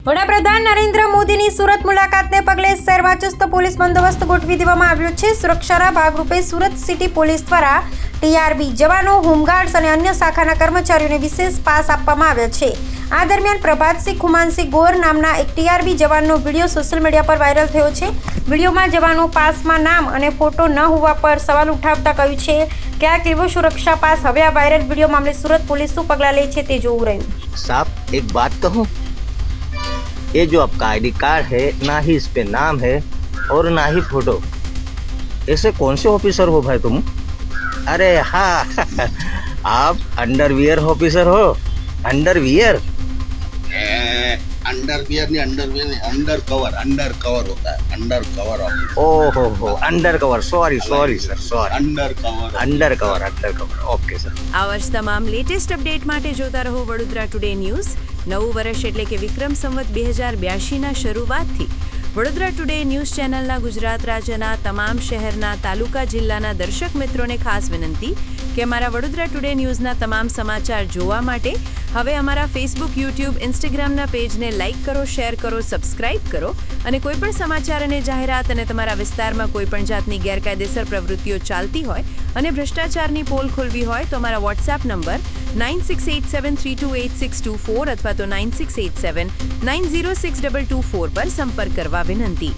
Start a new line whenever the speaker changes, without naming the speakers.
વડાપ્રધાન નરેન્દ્ર મોદીની સુરત મુલાકાતને પગલે શહેરમાં ચુસ્ત પોલીસ બંદોબસ્ત ગોઠવી દેવામાં આવ્યો છે. સુરક્ષાના ભાગરૂપે સુરત સિટી પોલીસ દ્વારા ટીઆરબી જવાનો, હોમગાર્ડ્સ અને અન્ય શાખાના કર્મચારીઓને વિશેષ પાસ આપવામાં આવ્યા છે. આ દરમિયાન પ્રભાતસિંહ ખુમાનસિંહ ગોર નામના એક ટીઆરબી જવાનનો વિડીયો સોશિયલ મીડિયા પર વાયરલ થયો છે. વિડીયોમાં જવાનો પાસમાં નામ અને ફોટો ન હોવા પર સવાલ ઉઠાવતા કહ્યું છે કે આ કેવો સુરક્ષા પાસ. હવે આ વાયરલ વિડીયો મામલે સુરત પોલીસ શું પગલાં લે છે તે જોવું રહ્યું.
साहब एक बात कहूँ, ये जो आपका आईडी कार्ड है ना ही इस पे नाम है और ना ही फोटो, ऐसे कौन से ऑफिसर हो भाई तुम? अरे हाँ आप अंडरवियर ऑफिसर हो. अंडरवियर
अंडरवियर नहीं, अंडर कवर होता है. Undercover office.
ओहो undercover. Sorry sir, sorry.
Undercover.
Okay sir.
આવા જ તમામ લેટેસ્ટ અપડેટ માટે જોતા રહો વડોદરા ટુડે ન્યૂઝ. નવું વર્ષ એટલે કે વિક્રમ સંવત 2082ના શરૂઆતથી વડોદરા ટુડે ન્યૂઝ ચેનલના ગુજરાત રાજ્યના તમામ શહેરના, તાલુકા, જિલ્લાના દર્શક મિત્રોને ખાસ વિનંતી કે અમારા વડોદરા ટુડે ન્યૂઝના તમામ સમાચાર જોવા માટે હવે અમારા ફેસબુક, યુટ્યુબ, ઇન્સ્ટાગ્રામના પેજને લાઇક કરો, શેર કરો, સબસ્ક્રાઇબ કરો અને કોઈપણ સમાચાર અને જાહેરાત અને તમારા વિસ્તારમાં કોઈપણ જાતની ગેરકાયદેસર પ્રવૃત્તિઓ ચાલતી હોય અને ભ્રષ્ટાચારની પોલ ખોલવી હોય તો અમારા વોટ્સએપ નંબર 9687328624 અથવા તો 9687906224 પર સંપર્ક કરવા વિનંતી.